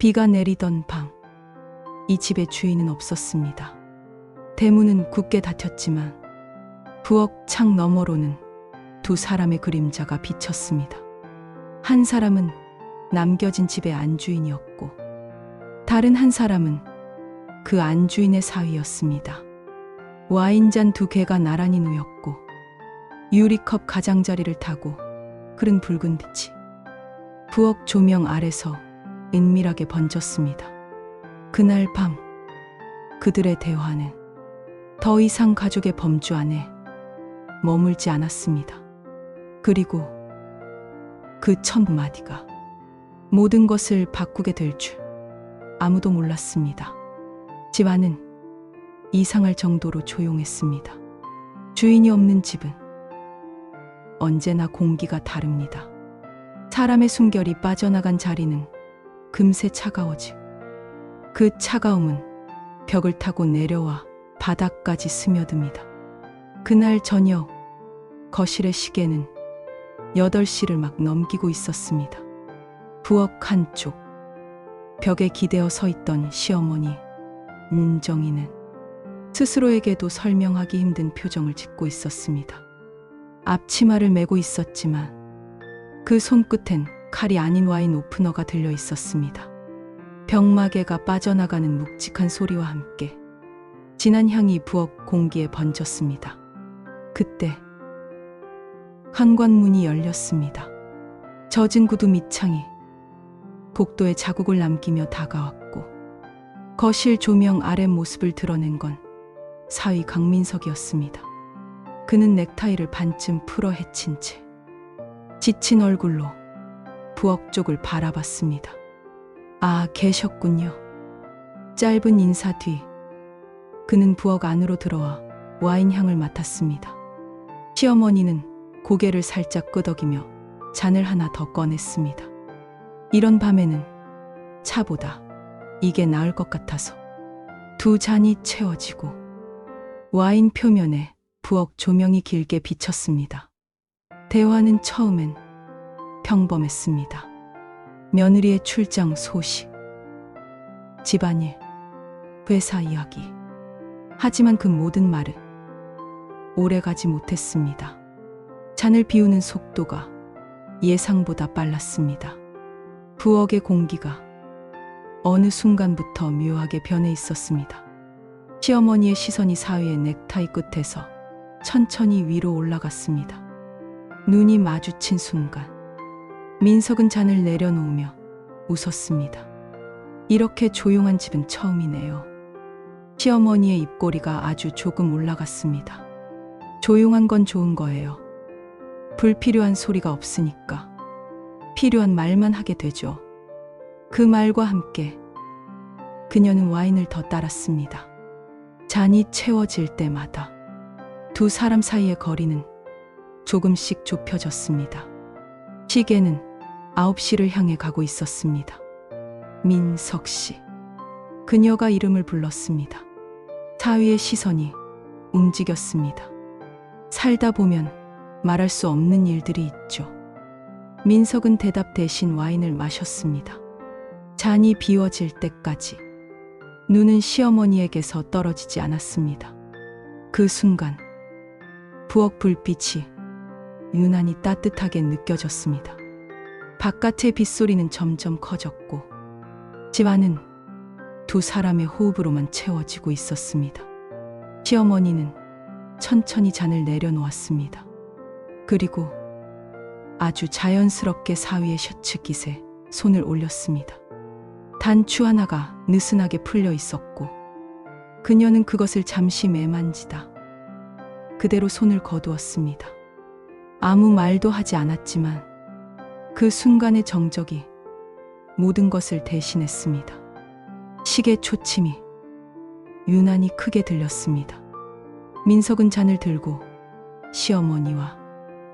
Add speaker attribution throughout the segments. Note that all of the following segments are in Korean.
Speaker 1: 비가 내리던 밤, 이 집의 주인은 없었습니다. 대문은 굳게 닫혔지만 부엌 창 너머로는 두 사람의 그림자가 비쳤습니다. 한 사람은 남겨진 집의 안주인이었고 다른 한 사람은 그 안주인의 사위였습니다. 와인잔 두 개가 나란히 놓였고 유리컵 가장자리를 타고 흐른 붉은 빛이 부엌 조명 아래서 은밀하게 번졌습니다. 그날 밤 그들의 대화는 더 이상 가족의 범주 안에 머물지 않았습니다. 그리고 그 첫 마디가 모든 것을 바꾸게 될 줄 아무도 몰랐습니다. 집안은 이상할 정도로 조용했습니다. 주인이 없는 집은 언제나 공기가 다릅니다. 사람의 숨결이 빠져나간 자리는 금세 차가워지고 그 차가움은 벽을 타고 내려와 바닥까지 스며듭니다. 그날 저녁 거실의 시계는 8시를 막 넘기고 있었습니다. 부엌 한쪽 벽에 기대어 서 있던 시어머니 문정이는 스스로에게도 설명하기 힘든 표정을 짓고 있었습니다. 앞치마를 메고 있었지만 그 손끝엔 칼이 아닌 와인 오프너가 들려 있었습니다. 병마개가 빠져나가는 묵직한 소리와 함께 진한 향이 부엌 공기에 번졌습니다. 그때 현관문이 열렸습니다. 젖은 구두 밑창이 복도에 자국을 남기며 다가왔고 거실 조명 아래 모습을 드러낸 건 사위 강민석이었습니다. 그는 넥타이를 반쯤 풀어 헤친 채 지친 얼굴로 부엌 쪽을 바라봤습니다. 아, 계셨군요. 짧은 인사 뒤 그는 부엌 안으로 들어와 와인 향을 맡았습니다. 시어머니는 고개를 살짝 끄덕이며 잔을 하나 더 꺼냈습니다. 이런 밤에는 차보다 이게 나을 것 같아서. 두 잔이 채워지고 와인 표면에 부엌 조명이 길게 비쳤습니다. 대화는 처음엔 평범했습니다. 며느리의 출장 소식, 집안일, 회사 이야기. 하지만 그 모든 말은 오래가지 못했습니다. 잔을 비우는 속도가 예상보다 빨랐습니다. 부엌의 공기가 어느 순간부터 묘하게 변해 있었습니다. 시어머니의 시선이 사위의 넥타이 끝에서 천천히 위로 올라갔습니다. 눈이 마주친 순간 민석은 잔을 내려놓으며 웃었습니다. 이렇게 조용한 집은 처음이네요. 시어머니의 입꼬리가 아주 조금 올라갔습니다. 조용한 건 좋은 거예요. 불필요한 소리가 없으니까 필요한 말만 하게 되죠. 그 말과 함께 그녀는 와인을 더 따랐습니다. 잔이 채워질 때마다 두 사람 사이의 거리는 조금씩 좁혀졌습니다. 시계는 9시를 향해 가고 있었습니다. 민석 씨. 그녀가 이름을 불렀습니다. 사위의 시선이 움직였습니다. 살다 보면 말할 수 없는 일들이 있죠. 민석은 대답 대신 와인을 마셨습니다. 잔이 비워질 때까지 눈은 시어머니에게서 떨어지지 않았습니다. 그 순간 부엌 불빛이 유난히 따뜻하게 느껴졌습니다. 바깥의 빗소리는 점점 커졌고 집안은 두 사람의 호흡으로만 채워지고 있었습니다. 시어머니는 천천히 잔을 내려놓았습니다. 그리고 아주 자연스럽게 사위의 셔츠 깃에 손을 올렸습니다. 단추 하나가 느슨하게 풀려 있었고 그녀는 그것을 잠시 매만지다 그대로 손을 거두었습니다. 아무 말도 하지 않았지만 그 순간의 정적이 모든 것을 대신했습니다. 시계 초침이 유난히 크게 들렸습니다. 민석은 잔을 들고 시어머니와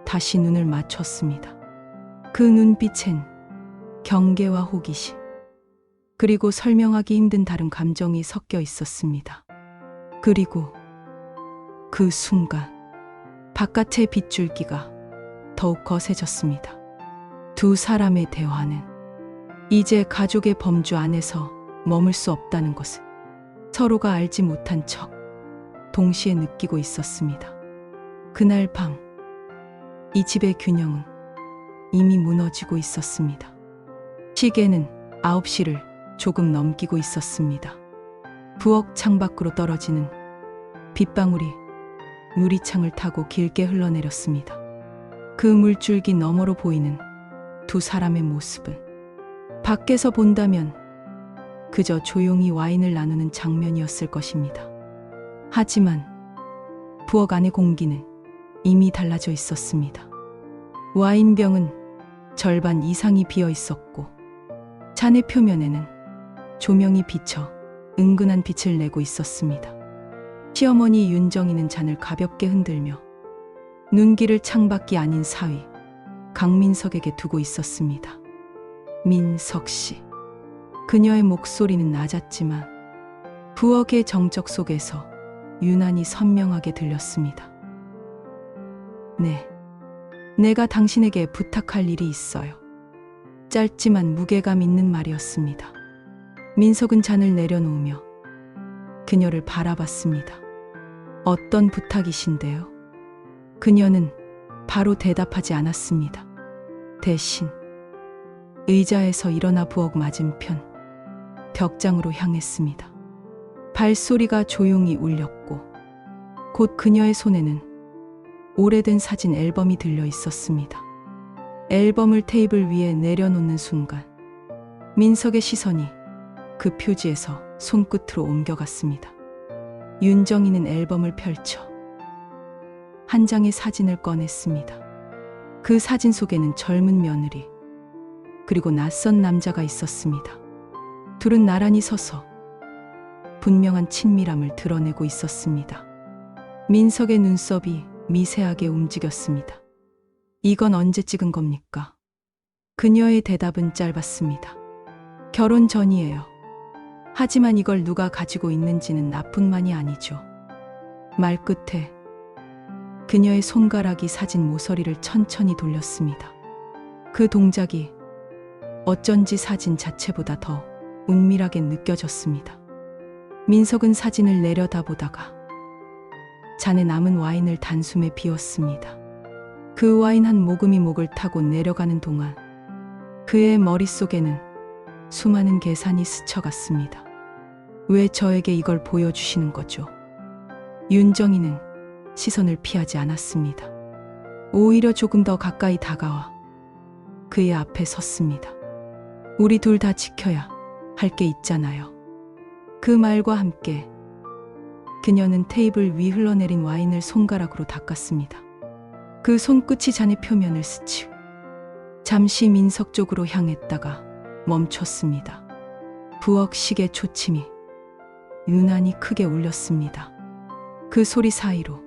Speaker 1: 다시 눈을 맞췄습니다. 그 눈빛엔 경계와 호기심, 그리고 설명하기 힘든 다른 감정이 섞여 있었습니다. 그리고 그 순간 바깥의 빗줄기가 더욱 거세졌습니다. 두 사람의 대화는 이제 가족의 범주 안에서 머물 수 없다는 것을 서로가 알지 못한 척 동시에 느끼고 있었습니다. 그날 밤, 이 집의 균형은 이미 무너지고 있었습니다. 시계는 9시를 조금 넘기고 있었습니다. 부엌 창밖으로 떨어지는 빗방울이 유리창을 타고 길게 흘러내렸습니다. 그 물줄기 너머로 보이는 두 사람의 모습은 밖에서 본다면 그저 조용히 와인을 나누는 장면이었을 것입니다. 하지만 부엌 안의 공기는 이미 달라져 있었습니다. 와인병은 절반 이상이 비어 있었고 잔의 표면에는 조명이 비쳐 은근한 빛을 내고 있었습니다. 시어머니 윤정이는 잔을 가볍게 흔들며 눈길을 창밖이 아닌 사위 강민석에게 두고 있었습니다. 민석 씨. 그녀의 목소리는 낮았지만 부엌의 정적 속에서 유난히 선명하게 들렸습니다. 네, 내가 당신에게 부탁할 일이 있어요. 짧지만 무게감 있는 말이었습니다. 민석은 잔을 내려놓으며 그녀를 바라봤습니다. 어떤 부탁이신데요? 그녀는 바로 대답하지 않았습니다. 대신 의자에서 일어나 부엌 맞은편 벽장으로 향했습니다. 발소리가 조용히 울렸고 곧 그녀의 손에는 오래된 사진 앨범이 들려 있었습니다. 앨범을 테이블 위에 내려놓는 순간 민석의 시선이 그 표지에서 손끝으로 옮겨갔습니다. 윤정이는 앨범을 펼쳐 한 장의 사진을 꺼냈습니다. 그 사진 속에는 젊은 며느리 그리고 낯선 남자가 있었습니다. 둘은 나란히 서서 분명한 친밀함을 드러내고 있었습니다. 민석의 눈썹이 미세하게 움직였습니다. 이건 언제 찍은 겁니까? 그녀의 대답은 짧았습니다. 결혼 전이에요. 하지만 이걸 누가 가지고 있는지는 나뿐만이 아니죠. 말 끝에 그녀의 손가락이 사진 모서리를 천천히 돌렸습니다. 그 동작이 어쩐지 사진 자체보다 더 은밀하게 느껴졌습니다. 민석은 사진을 내려다보다가 잔에 남은 와인을 단숨에 비웠습니다. 그 와인 한 모금이 목을 타고 내려가는 동안 그의 머릿속에는 수많은 계산이 스쳐갔습니다. 왜 저에게 이걸 보여주시는 거죠? 윤정이는 시선을 피하지 않았습니다. 오히려 조금 더 가까이 다가와 그의 앞에 섰습니다. 우리 둘 다 지켜야 할 게 있잖아요. 그 말과 함께 그녀는 테이블 위 흘러내린 와인을 손가락으로 닦았습니다. 그 손끝이 잔의 표면을 스치고 잠시 민석 쪽으로 향했다가 멈췄습니다. 부엌 시계 초침이 유난히 크게 울렸습니다. 그 소리 사이로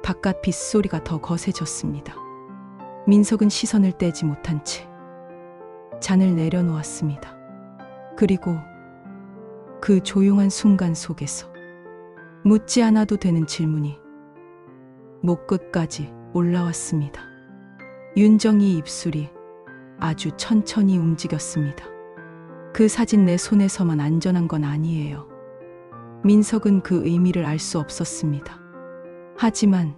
Speaker 1: 바깥 빗소리가 더 거세졌습니다. 민석은 시선을 떼지 못한 채 잔을 내려놓았습니다. 그리고 그 조용한 순간 속에서 묻지 않아도 되는 질문이 목 끝까지 올라왔습니다. 윤정이 입술이 아주 천천히 움직였습니다. 그 사진 내 손에서만 안전한 건 아니에요. 민석은 그 의미를 알 수 없었습니다. 하지만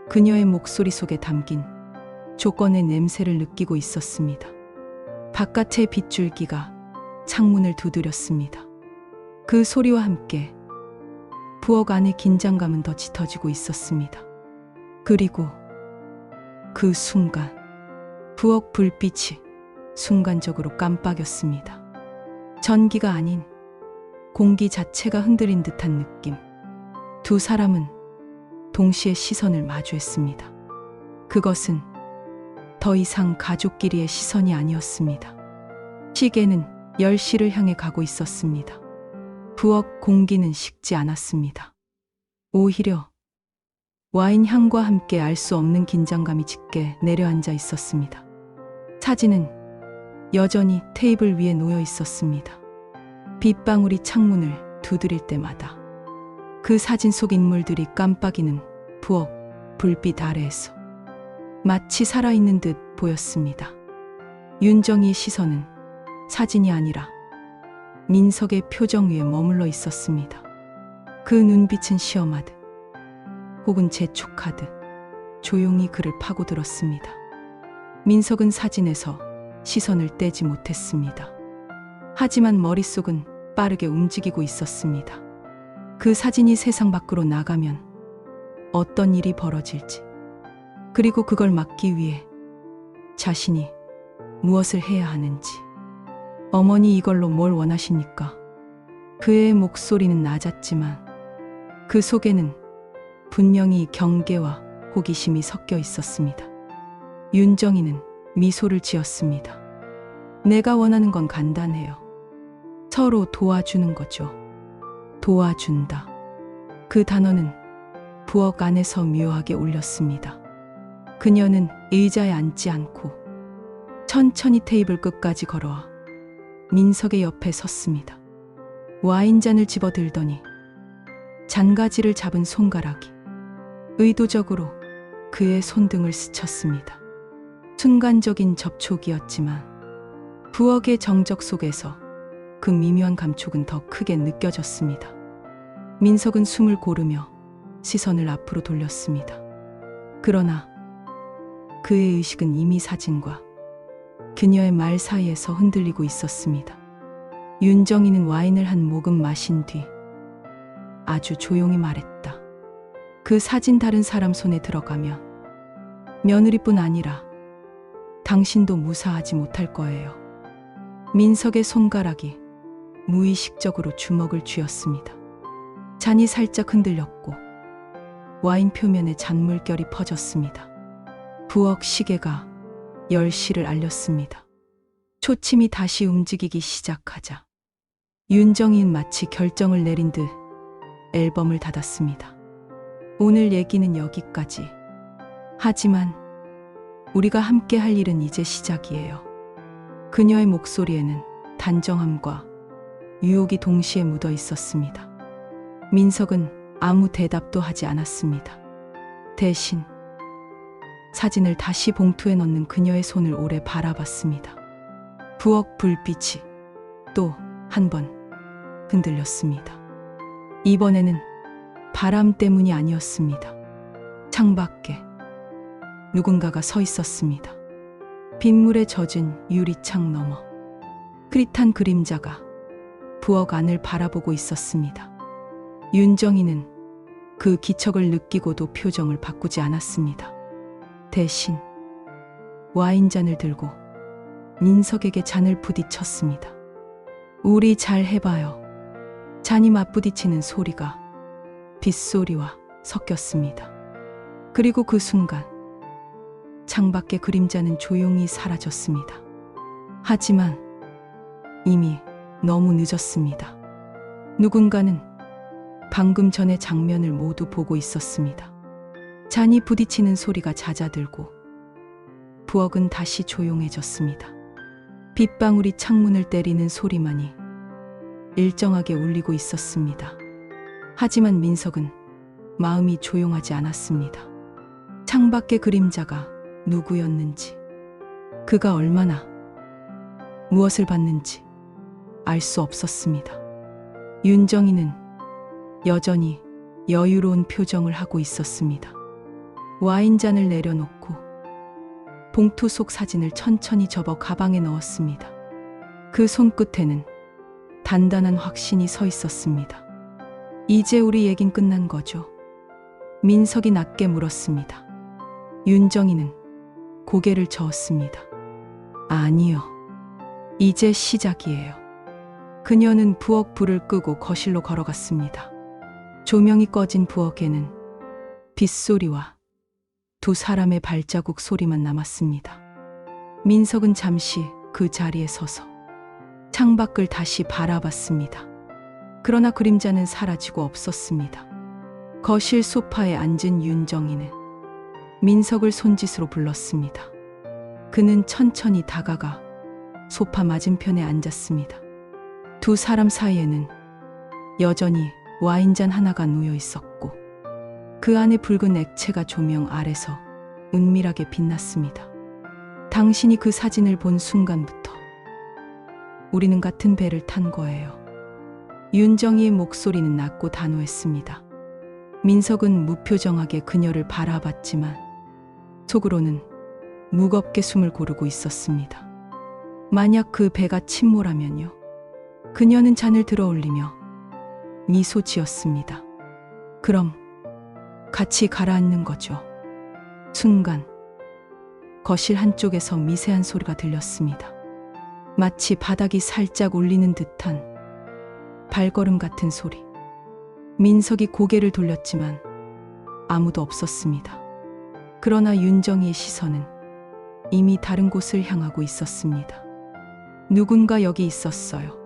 Speaker 1: 그녀의 목소리 속에 담긴 조건의 냄새를 느끼고 있었습니다. 바깥의 빗줄기가 창문을 두드렸습니다. 그 소리와 함께 부엌 안의 긴장감은 더 짙어지고 있었습니다. 그리고 그 순간 부엌 불빛이 순간적으로 깜빡였습니다. 전기가 아닌 공기 자체가 흔들린 듯한 느낌. 두 사람은 동시에 시선을 마주했습니다. 그것은 더 이상 가족끼리의 시선이 아니었습니다. 시계는 10시를 향해 가고 있었습니다. 부엌 공기는 식지 않았습니다. 오히려 와인 향과 함께 알 수 없는 긴장감이 짙게 내려앉아 있었습니다. 사진은 여전히 테이블 위에 놓여 있었습니다. 빗방울이 창문을 두드릴 때마다 그 사진 속 인물들이 깜빡이는 부엌 불빛 아래에서 마치 살아있는 듯 보였습니다. 윤정이의 시선은 사진이 아니라 민석의 표정 위에 머물러 있었습니다. 그 눈빛은 시험하듯 혹은 재촉하듯 조용히 그를 파고들었습니다. 민석은 사진에서 시선을 떼지 못했습니다. 하지만 머릿속은 빠르게 움직이고 있었습니다. 그 사진이 세상 밖으로 나가면 어떤 일이 벌어질지, 그리고 그걸 막기 위해 자신이 무엇을 해야 하는지. 어머니, 이걸로 뭘 원하십니까? 그의 목소리는 낮았지만 그 속에는 분명히 경계와 호기심이 섞여 있었습니다. 윤정이는 미소를 지었습니다. 내가 원하는 건 간단해요. 서로 도와주는 거죠. 도와준다. 그 단어는 부엌 안에서 묘하게 울렸습니다. 그녀는 의자에 앉지 않고 천천히 테이블 끝까지 걸어와 민석의 옆에 섰습니다. 와인잔을 집어들더니 잔가지를 잡은 손가락이 의도적으로 그의 손등을 스쳤습니다. 순간적인 접촉이었지만 부엌의 정적 속에서 그 미묘한 감촉은 더 크게 느껴졌습니다. 민석은 숨을 고르며 시선을 앞으로 돌렸습니다. 그러나 그의 의식은 이미 사진과 그녀의 말 사이에서 흔들리고 있었습니다. 윤정이는 와인을 한 모금 마신 뒤 아주 조용히 말했다. 그 사진 다른 사람 손에 들어가면 며느리뿐 아니라 당신도 무사하지 못할 거예요. 민석의 손가락이 무의식적으로 주먹을 쥐었습니다. 잔이 살짝 흔들렸고 와인 표면에 잔물결이 퍼졌습니다. 부엌 시계가 10시를 알렸습니다. 초침이 다시 움직이기 시작하자 윤정이는 마치 결정을 내린 듯 앨범을 닫았습니다. 오늘 얘기는 여기까지. 하지만 우리가 함께 할 일은 이제 시작이에요. 그녀의 목소리에는 단정함과 유혹이 동시에 묻어 있었습니다. 민석은 아무 대답도 하지 않았습니다. 대신 사진을 다시 봉투에 넣는 그녀의 손을 오래 바라봤습니다. 부엌 불빛이 또 한 번 흔들렸습니다. 이번에는 바람 때문이 아니었습니다. 창밖에 누군가가 서 있었습니다. 빗물에 젖은 유리창 너머 흐릿한 그림자가 부엌 안을 바라보고 있었습니다. 윤정이는 그 기척을 느끼고도 표정을 바꾸지 않았습니다. 대신 와인잔을 들고 민석에게 잔을 부딪혔습니다. 우리 잘 해봐요. 잔이 맞부딪히는 소리가 빗소리와 섞였습니다. 그리고 그 순간 창밖의 그림자는 조용히 사라졌습니다. 하지만 이미 너무 늦었습니다. 누군가는 방금 전의 장면을 모두 보고 있었습니다. 잔이 부딪히는 소리가 잦아들고 부엌은 다시 조용해졌습니다. 빗방울이 창문을 때리는 소리만이 일정하게 울리고 있었습니다. 하지만 민석은 마음이 조용하지 않았습니다. 창밖의 그림자가 누구였는지, 그가 얼마나 무엇을 봤는지 알 수 없었습니다. 윤정이는 여전히 여유로운 표정을 하고 있었습니다. 와인잔을 내려놓고 봉투 속 사진을 천천히 접어 가방에 넣었습니다. 그 손끝에는 단단한 확신이 서 있었습니다. 이제 우리 얘긴 끝난 거죠? 민석이 낮게 물었습니다. 윤정이는 고개를 저었습니다. 아니요. 이제 시작이에요. 그녀는 부엌 불을 끄고 거실로 걸어갔습니다. 조명이 꺼진 부엌에는 빗소리와 두 사람의 발자국 소리만 남았습니다. 민석은 잠시 그 자리에 서서 창밖을 다시 바라봤습니다. 그러나 그림자는 사라지고 없었습니다. 거실 소파에 앉은 윤정이는 민석을 손짓으로 불렀습니다. 그는 천천히 다가가 소파 맞은편에 앉았습니다. 두 사람 사이에는 여전히 와인잔 하나가 놓여 있었고 그 안에 붉은 액체가 조명 아래서 은밀하게 빛났습니다. 당신이 그 사진을 본 순간부터 우리는 같은 배를 탄 거예요. 윤정이의 목소리는 낮고 단호했습니다. 민석은 무표정하게 그녀를 바라봤지만 속으로는 무겁게 숨을 고르고 있었습니다. 만약 그 배가 침몰하면요. 그녀는 잔을 들어 올리며 미소 지었습니다. 그럼 같이 가라앉는 거죠. 순간 거실 한쪽에서 미세한 소리가 들렸습니다. 마치 바닥이 살짝 울리는 듯한 발걸음 같은 소리. 민석이 고개를 돌렸지만 아무도 없었습니다. 그러나 윤정이의 시선은 이미 다른 곳을 향하고 있었습니다. 누군가 여기 있었어요.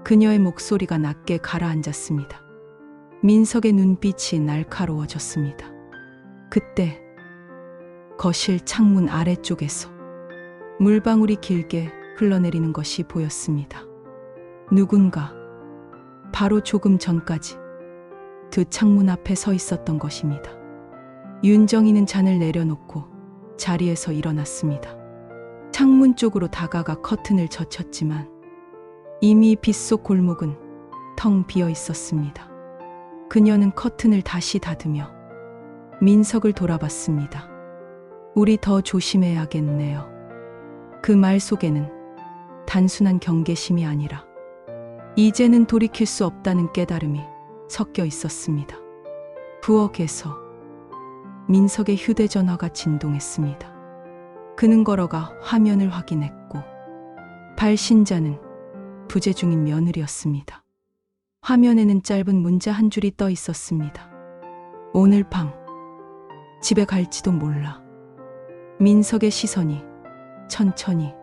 Speaker 1: 그녀의 목소리가 낮게 가라앉았습니다. 민석의 눈빛이 날카로워졌습니다. 그때 거실 창문 아래쪽에서 물방울이 길게 흘러내리는 것이 보였습니다. 누군가 바로 조금 전까지 그 창문 앞에 서 있었던 것입니다. 윤정이는 잔을 내려놓고 자리에서 일어났습니다. 창문 쪽으로 다가가 커튼을 젖혔지만 이미 빗속 골목은 텅 비어 있었습니다. 그녀는 커튼을 다시 닫으며 민석을 돌아봤습니다. 우리 더 조심해야겠네요. 그 말 속에는 단순한 경계심이 아니라 이제는 돌이킬 수 없다는 깨달음이 섞여 있었습니다. 부엌에서 민석의 휴대전화가 진동했습니다. 그는 걸어가 화면을 확인했고 발신자는 부재 중인 며느리였습니다. 화면에는 짧은 문자 한 줄이 떠 있었습니다. 오늘 밤 집에 갈지도 몰라. 민석의 시선이 천천히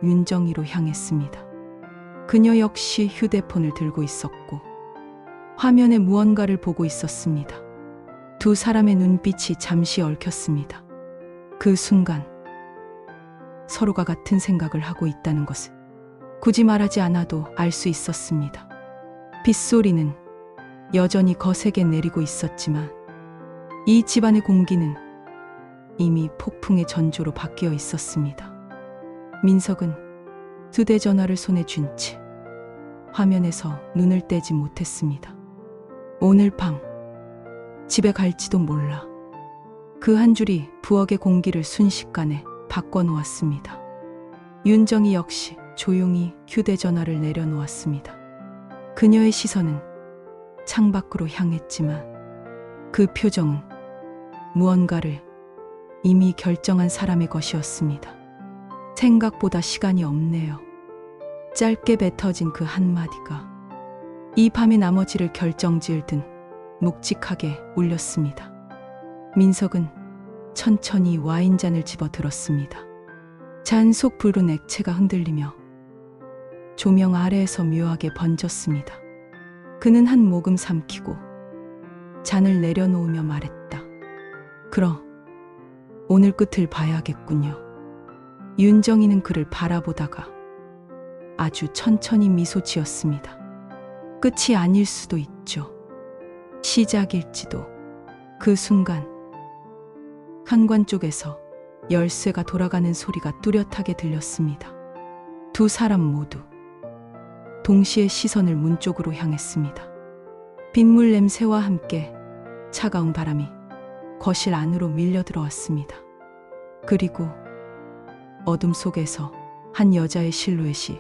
Speaker 1: 윤정이로 향했습니다. 그녀 역시 휴대폰을 들고 있었고 화면에 무언가를 보고 있었습니다. 두 사람의 눈빛이 잠시 얽혔습니다. 그 순간 서로가 같은 생각을 하고 있다는 것을 굳이 말하지 않아도 알 수 있었습니다. 빗소리는 여전히 거세게 내리고 있었지만 이 집안의 공기는 이미 폭풍의 전조로 바뀌어 있었습니다. 민석은 휴대전화를 손에 쥔 채 화면에서 눈을 떼지 못했습니다. 오늘 밤 집에 갈지도 몰라. 그 한 줄이 부엌의 공기를 순식간에 바꿔놓았습니다. 윤정이 역시 조용히 휴대전화를 내려놓았습니다. 그녀의 시선은 창밖으로 향했지만 그 표정은 무언가를 이미 결정한 사람의 것이었습니다. 생각보다 시간이 없네요. 짧게 뱉어진 그 한마디가 이 밤의 나머지를 결정지을 듯 묵직하게 울렸습니다. 민석은 천천히 와인잔을 집어 들었습니다. 잔 속 붉은 액체가 흔들리며 조명 아래에서 묘하게 번졌습니다. 그는 한 모금 삼키고 잔을 내려놓으며 말했다. 그럼 오늘 끝을 봐야겠군요. 윤정이는 그를 바라보다가 아주 천천히 미소 지었습니다. 끝이 아닐 수도 있죠. 시작일지도. 그 순간 현관 쪽에서 열쇠가 돌아가는 소리가 뚜렷하게 들렸습니다. 두 사람 모두 동시에 시선을 문 쪽으로 향했습니다. 빗물 냄새와 함께 차가운 바람이 거실 안으로 밀려 들어왔습니다. 그리고 어둠 속에서 한 여자의 실루엣이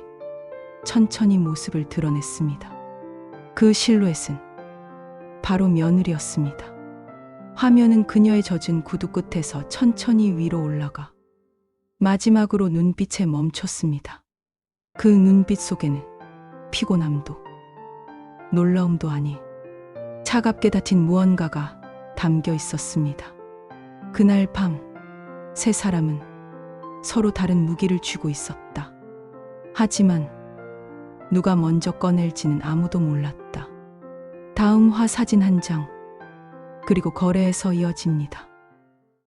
Speaker 1: 천천히 모습을 드러냈습니다. 그 실루엣은 바로 며느리였습니다. 화면은 그녀의 젖은 구두 끝에서 천천히 위로 올라가 마지막으로 눈빛에 멈췄습니다. 그 눈빛 속에는 피곤함도 놀라움도 아니 차갑게 닫힌 무언가가 담겨 있었습니다. 그날 밤 세 사람은 서로 다른 무기를 쥐고 있었다. 하지만 누가 먼저 꺼낼지는 아무도 몰랐다. 다음 화 사진 한 장, 그리고 거래에서 이어집니다.